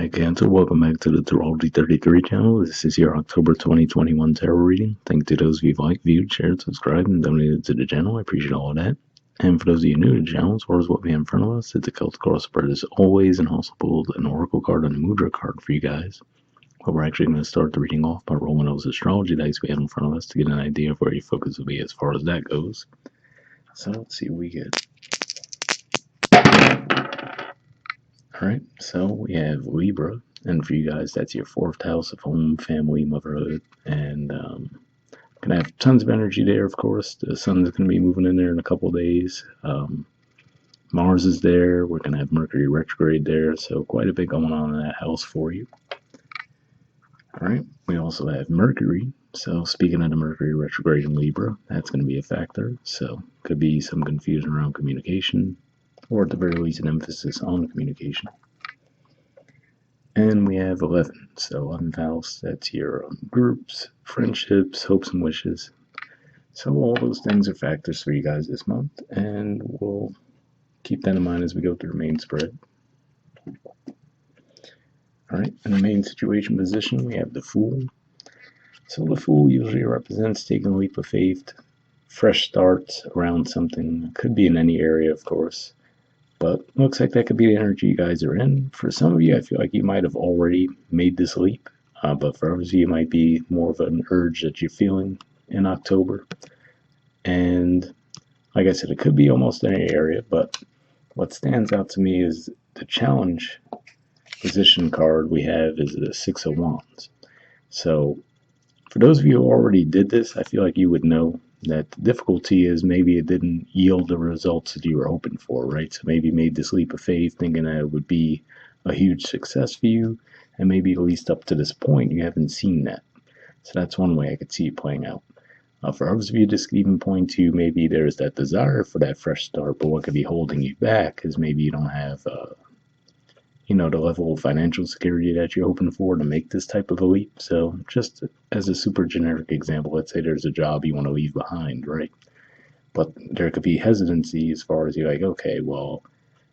Hi Cancer, welcome back to the Astrology 33 channel. This is your October 2021 tarot reading. Thank you to those of you who liked, viewed, shared, subscribed, and donated to the channel. I appreciate all of that. And for those of you new to the channel, as far as what we have in front of us, it's a Celtic crossbred as always, and also pulled an Oracle card and a Mudra card for you guys. But we're actually going to start the reading off by rolling those astrology dice we have in front of us to get an idea of where your focus will be as far as that goes. So let's see what we get. Alright, so we have Libra, and for you guys, that's your 4th house of home, family, motherhood, and gonna have tons of energy there, of course. The sun's gonna be moving in there in a couple of days. Mars is there, we're gonna have Mercury retrograde there, so quite a bit going on in that house for you. Alright, we also have Mercury, so speaking of the Mercury retrograde in Libra, that's gonna be a factor, so could be some confusion around communication, or at the very least an emphasis on communication. And we have 11, so 11th house, that's your groups, friendships, hopes and wishes. So all those things are factors for you guys this month, and we'll keep that in mind as we go through the main spread. Alright, in the main situation position, we have the Fool. So the Fool usually represents taking a leap of faith, fresh starts around something, could be in any area, of course. But looks like that could be the energy you guys are in. For some of you, I feel like you might have already made this leap. But for others of you, it might be more of an urge that you're feeling in October. And like I said, it could be almost any area. But what stands out to me is the challenge position card we have is the 6 of Wands. So for those of you who already did this, I feel like you would know that the difficulty is maybe it didn't yield the results that you were hoping for, right? So maybe you made this leap of faith thinking that it would be a huge success for you, and maybe at least up to this point you haven't seen that. So that's one way I could see it playing out. For others of you, this could even point to maybe there's that desire for that fresh start, but what could be holding you back is maybe you don't have the level of financial security that you're hoping for to make this type of a leap. So just as a super generic example, let's say there's a job you want to leave behind, right? But there could be hesitancy as far as you're like, okay, well,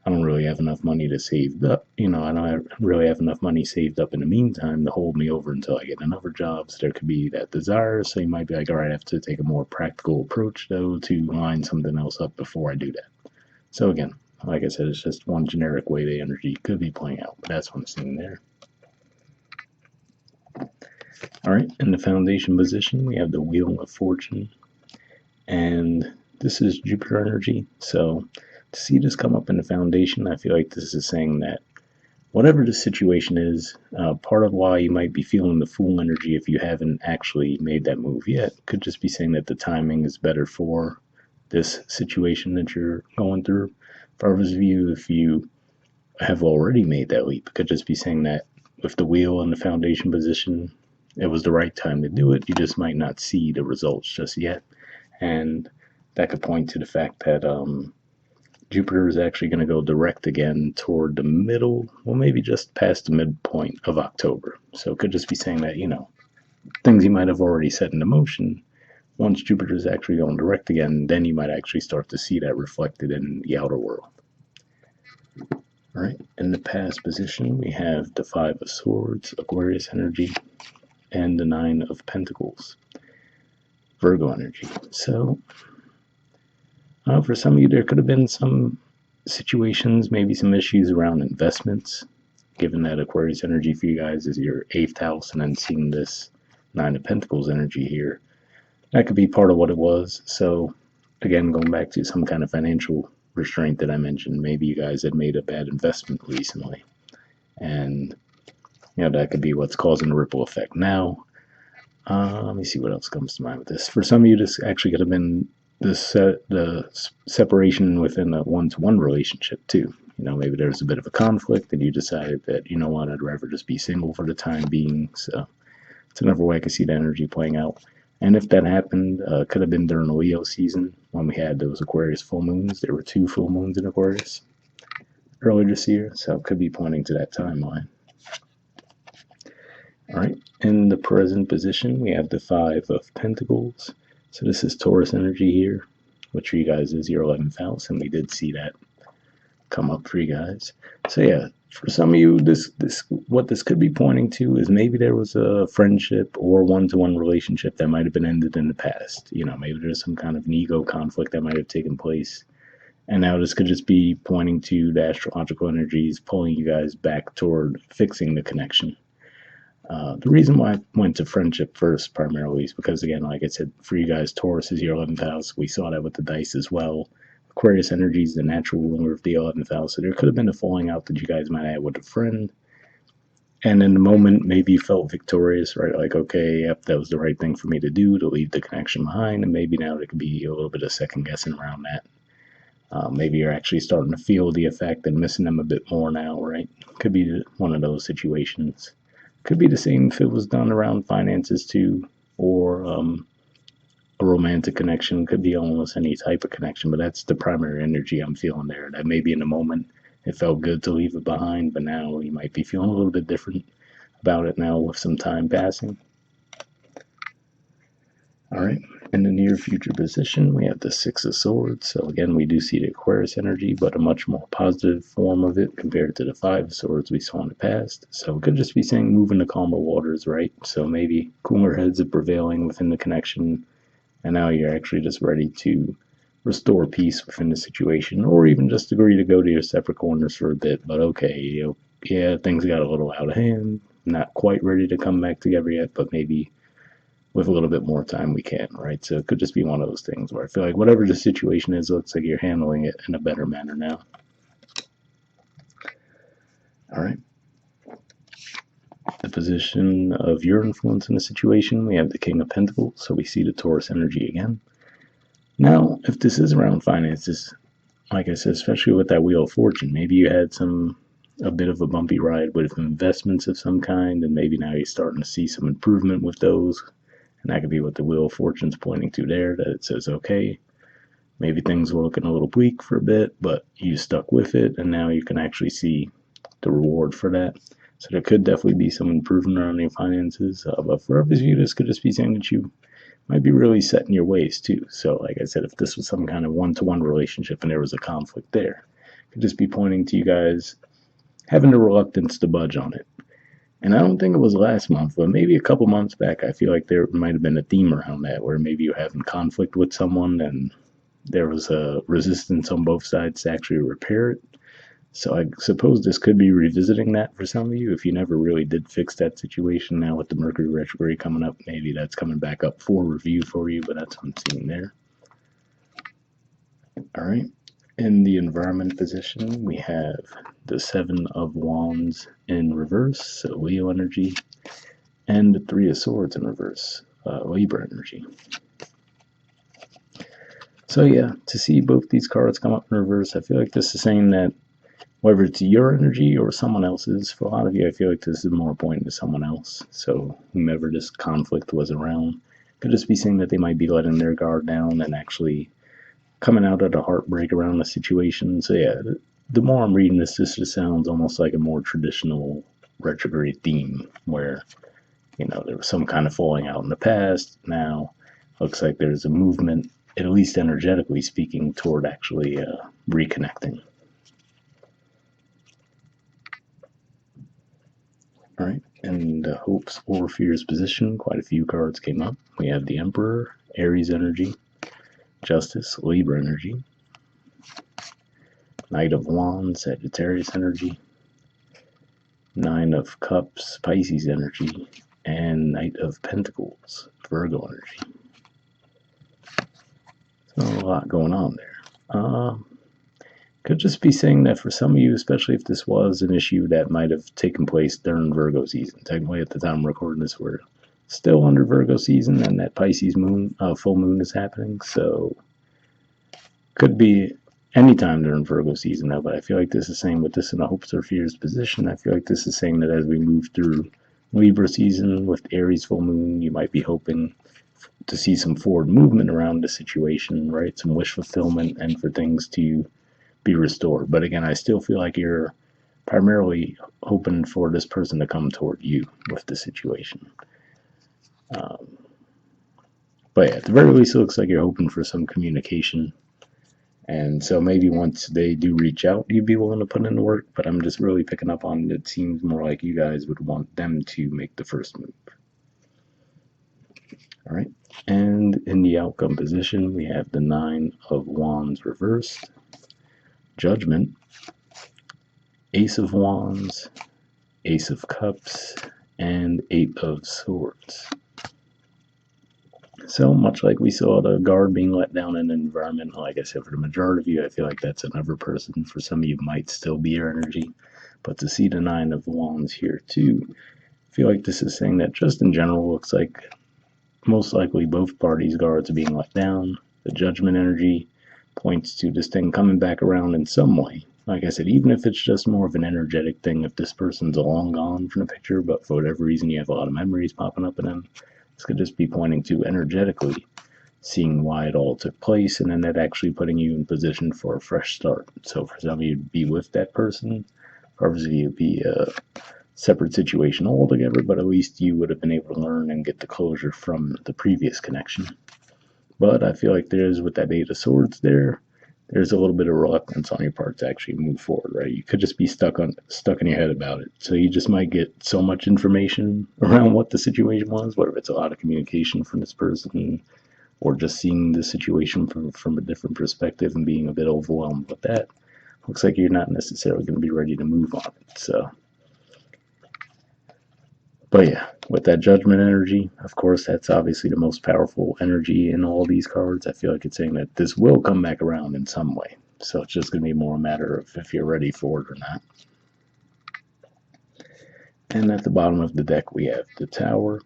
I don't really have enough money to save up. I don't really have enough money saved up in the meantime to hold me over until I get another job. So there could be that desire. So you might be like, all right, I have to take a more practical approach, though, to line something else up before I do that. So again, like I said, it's just one generic way the energy could be playing out, but that's what I'm seeing there. Alright, in the foundation position, we have the Wheel of Fortune, and this is Jupiter energy. So to see this come up in the foundation, I feel like this is saying that whatever the situation is, part of why you might be feeling the Fool energy if you haven't actually made that move yet could just be saying that the timing is better for this situation that you're going through. For others of you, if you have already made that leap, it could just be saying that with the wheel in the foundation position, it was the right time to do it. You just might not see the results just yet. And that could point to the fact that Jupiter is actually going to go direct again toward the middle, well, maybe just past the midpoint of October. So it could just be saying that, things you might have already set into motion, once Jupiter is actually going direct again, then you might actually start to see that reflected in the outer world. All right, in the past position, we have the 5 of Swords, Aquarius energy, and the 9 of Pentacles, Virgo energy. So, for some of you, there could have been some situations, maybe some issues around investments, given that Aquarius energy for you guys is your 8th house, and then seeing this 9 of Pentacles energy here. That could be part of what it was. So, again, going back to some kind of financial restraint that I mentioned, maybe you guys had made a bad investment recently. And, that could be what's causing the ripple effect now. Let me see what else comes to mind with this. For some of you, this actually could have been the separation within a one-to-one relationship, too. Maybe there's a bit of a conflict and you decided that, I'd rather just be single for the time being. So it's another way I could see the energy playing out. And if that happened, could have been during the Leo season when we had those Aquarius full moons. There were 2 full moons in Aquarius earlier this year, so it could be pointing to that timeline. All right, in the present position, we have the 5 of Pentacles. So this is Taurus energy here, which for you guys is your 11th house, and we did see that come up for you guys. So yeah, for some of you, this what this could be pointing to is maybe there was a friendship or one-to-one relationship that might have been ended in the past. You know, maybe there's some kind of an ego conflict that might have taken place. And now this could just be pointing to the astrological energies pulling you guys back toward fixing the connection. The reason why I went to friendship first primarily is because, again, like I said, for you guys, Taurus is your 11th house. We saw that with the dice as well. Aquarius energy is the natural ruler of the 11th house. So there could have been a falling out that you guys might have with a friend. And in the moment, maybe you felt victorious, right? Like, okay, yep, that was the right thing for me to do to leave the connection behind. And maybe now there could be a little bit of second guessing around that. Maybe you're actually starting to feel the effect and missing them a bit more now, right? Could be one of those situations. Could be the same if it was done around finances too, or a romantic connection. Could be almost any type of connection, but that's the primary energy I'm feeling there. That maybe in the moment it felt good to leave it behind, but now you might be feeling a little bit different about it now with some time passing. All right. In the near future position, we have the Six of Swords. So again, we do see the Aquarius energy, but a much more positive form of it compared to the Five of Swords we saw in the past. So it could just be saying moving to calmer waters, right? So maybe cooler heads are prevailing within the connection, and now you're actually just ready to restore peace within the situation, or even just agree to go to your separate corners for a bit. But okay, yeah, things got a little out of hand. Not quite ready to come back together yet, but maybe with a little bit more time we can, right? So it could just be one of those things where I feel like whatever the situation is, it looks like you're handling it in a better manner now. All right. The position of your influence in the situation, we have the King of Pentacles, so we see the Taurus energy again. Now, if this is around finances, like I said, especially with that Wheel of Fortune, maybe you had a bit of a bumpy ride with investments of some kind, and maybe now you're starting to see some improvement with those. And that could be what the Wheel of Fortune's pointing to there, that it says, okay, maybe things were looking a little bleak for a bit, but you stuck with it, and now you can actually see the reward for that. So there could definitely be some improvement around your finances. But for others of you, this could just be saying that you might be really set in your ways too. So like I said, if this was some kind of one-to-one relationship and there was a conflict there, it could just be pointing to you guys having the reluctance to budge on it. And I don't think it was last month, but maybe a couple months back, I feel like there might have been a theme around that, where maybe you're having conflict with someone and there was a resistance on both sides to actually repair it. So I suppose this could be revisiting that for some of you. If you never really did fix that situation, now with the Mercury retrograde coming up, maybe that's coming back up for review for you, but that's what I'm seeing there. All right. In the environment position, we have the Seven of Wands in reverse, so Leo energy, and the Three of Swords in reverse, Libra energy. So yeah, to see both these cards come up in reverse, I feel like this is saying that whether it's your energy or someone else's, for a lot of you, I feel like this is more pointing to someone else. So whomever this conflict was around could just be saying that they might be letting their guard down and actually coming out at a heartbreak around the situation. So yeah, the more I'm reading this just sounds almost like a more traditional retrograde theme where, there was some kind of falling out in the past. Now looks like there's a movement, at least energetically speaking, toward actually reconnecting. All right, and hopes or fears position, quite a few cards came up. We have the Emperor, Aries energy, Justice, Libra energy, Knight of Wands, Sagittarius energy, Nine of Cups, Pisces energy, and Knight of Pentacles, Virgo energy. So a lot going on there. Could just be saying that for some of you, especially if this was an issue that might have taken place during Virgo season. Technically, at the time I'm recording this, we're still under Virgo season, and that Pisces moon, full moon is happening. So could be anytime during Virgo season, though. But I feel like this is saying with this in a hopes or fears position, I feel like this is saying that as we move through Libra season with Aries full moon, you might be hoping to see some forward movement around the situation, right? Some wish fulfillment and for things to be restored. But again, I still feel like you're primarily hoping for this person to come toward you with the situation. But yeah, at the very least, it looks like you're hoping for some communication And so maybe once they do reach out, you'd be willing to put in the work, but I'm just really picking up on it seems more like you guys would want them to make the first move. All right. And in the outcome position, we have the Nine of Wands reversed, Judgment, Ace of Wands, Ace of Cups, and Eight of Swords. So much like we saw the guard being let down in an environment, like I said, for the majority of you, I feel like that's another person. For some of you, might still be your energy. But to see the Nine of Wands here too, I feel like this is saying that just in general, looks like most likely both parties' guards are being let down. The Judgment energy points to this thing coming back around in some way. Like I said, even if it's just more of an energetic thing, if this person's long gone from the picture, but for whatever reason you have a lot of memories popping up in them, this could just be pointing to energetically seeing why it all took place, and then that actually putting you in position for a fresh start. So for some of you to be with that person, obviously it'd be a separate situation altogether, but at least you would have been able to learn and get the closure from the previous connection. But I feel like there's, with that Eight of Swords there's a little bit of reluctance on your part to actually move forward, right? You could just be stuck in your head about it. So you just might get so much information around what the situation was, whether it's a lot of communication from this person or just seeing the situation from a different perspective and being a bit overwhelmed with that. Looks like you're not necessarily going to be ready to move on it. So, but yeah, with that Judgment energy, of course, that's obviously the most powerful energy in all these cards. I feel like it's saying that this will come back around in some way. So it's just going to be more a matter of if you're ready for it or not. And at the bottom of the deck, we have the Tower.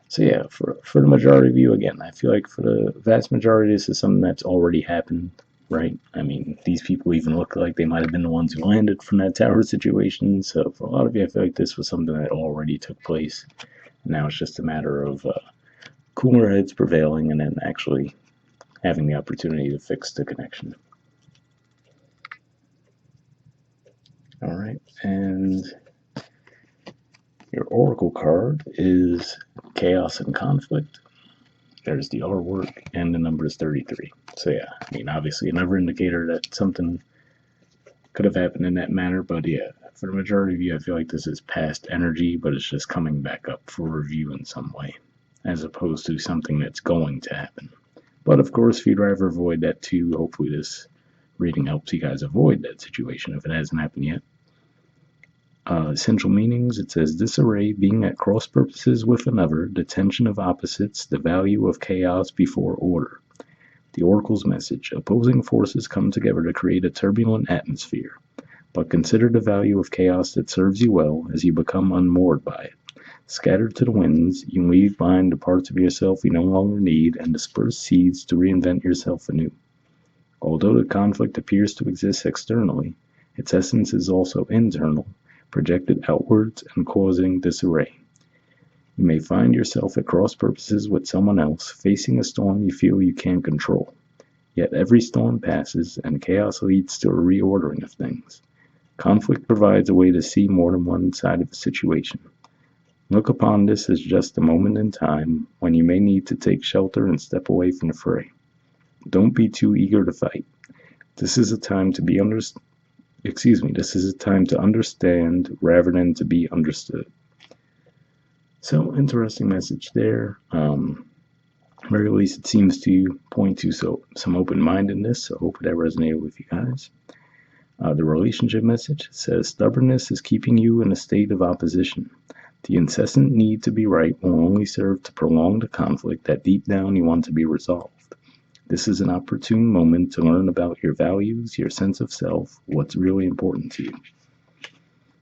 So yeah, for the majority of you, again, I feel like for the vast majority, this is something that's already happened, right? I mean, these people even look like they might have been the ones who landed from that tower situation. So for a lot of you, I feel like this was something that already took place. Now it's just a matter of cooler heads prevailing and then actually having the opportunity to fix the connection. All right, and your Oracle card is Chaos and Conflict. There's the artwork, and the number is 33. So yeah, I mean, obviously another indicator that something could have happened in that manner, but yeah, for the majority of you, I feel like this is past energy, but it's just coming back up for review in some way, as opposed to something that's going to happen. But of course, if you'd rather avoid that too, hopefully this reading helps you guys avoid that situation if it hasn't happened yet. Essential meanings, it says disarray, being at cross purposes with another, the tension of opposites, the value of chaos before order. The Oracle's message, opposing forces come together to create a turbulent atmosphere, but consider the value of chaos that serves you well as you become unmoored by it. Scattered to the winds, you leave behind the parts of yourself you no longer need and disperse seeds to reinvent yourself anew. Although the conflict appears to exist externally, its essence is also internal, projected outwards and causing disarray. You may find yourself at cross purposes with someone else, facing a storm you feel you can't control. Yet every storm passes, and chaos leads to a reordering of things. Conflict provides a way to see more than one side of a situation. Look upon this as just a moment in time when you may need to take shelter and step away from the fray. Don't be too eager to fight. This is a time to understand rather than to be understood. So, interesting message there. Very least it seems to point to some open-mindedness, so hopefully that resonated with you guys. The relationship message says stubbornness is keeping you in a state of opposition. The incessant need to be right will only serve to prolong the conflict that deep down you want to be resolved. This is an opportune moment to learn about your values, your sense of self, what's really important to you.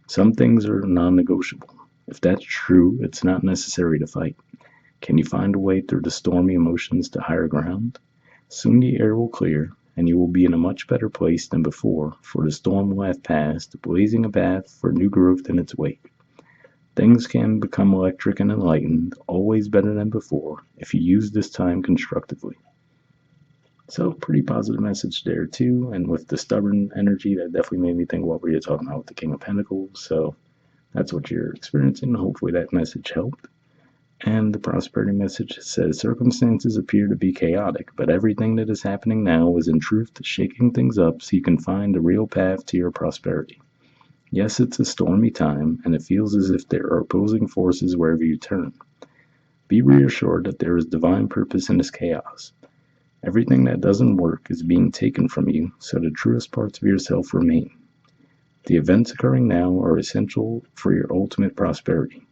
Some things are non-negotiable. If that's true, it's not necessary to fight. Can you find a way through the stormy emotions to higher ground? Soon the air will clear, and you will be in a much better place than before, for the storm will have passed, blazing a path for new growth in its wake. Things can become electric and enlightened, always better than before, if you use this time constructively. So, pretty positive message there too, and with the stubborn energy, that definitely made me think what were you talking about with the King of Pentacles, so that's what you're experiencing. Hopefully that message helped. And the prosperity message says circumstances appear to be chaotic, but everything that is happening now is in truth shaking things up so you can find a real path to your prosperity. Yes, it's a stormy time, and it feels as if there are opposing forces wherever you turn. Be reassured that there is divine purpose in this chaos. Everything that doesn't work is being taken from you, so the truest parts of yourself remain. The events occurring now are essential for your ultimate prosperity.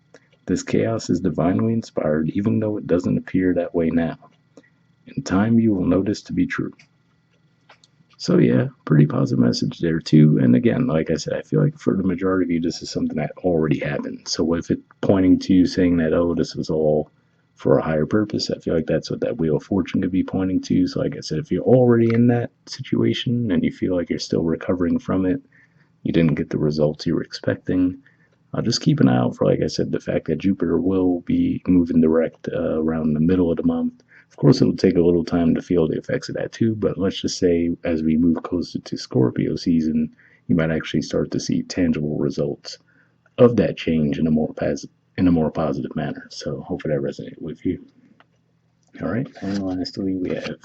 This chaos is divinely inspired, even though it doesn't appear that way now. In time, you will notice to be true. So yeah, pretty positive message there too. And again, like I said, I feel like for the majority of you, this is something that already happened. So if it's pointing to you saying that, oh, this was all for a higher purpose, I feel like that's what that Wheel of Fortune could be pointing to. So like I said, if you're already in that situation and you feel like you're still recovering from it, you didn't get the results you were expecting, just keep an eye out for, like I said, the fact that Jupiter will be moving direct around the middle of the month. Of course, it'll take a little time to feel the effects of that too, but let's just say as we move closer to Scorpio season, you might actually start to see tangible results of that change in a more positive manner. So hopefully that resonated with you. All right, and lastly, we have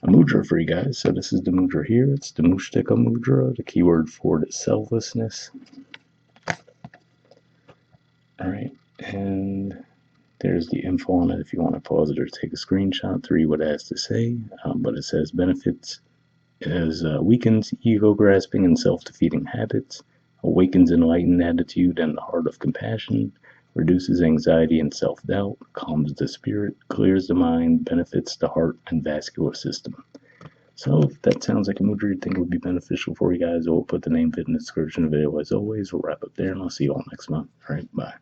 a mudra for you guys. So this is the mudra here. It's the Mushtika mudra. The keyword for it is selflessness. All right, and there's the info on it if you want to pause it or take a screenshot to read what it has to say. But it says benefits as weakens ego grasping and self-defeating habits, awakens enlightened attitude and the heart of compassion, reduces anxiety and self-doubt, calms the spirit, clears the mind, benefits the heart and vascular system. So if that sounds like a mudra you think would be beneficial for you guys, we'll put the name fit in the description of the video as always. We'll wrap up there and I'll see you all next month. All right, bye.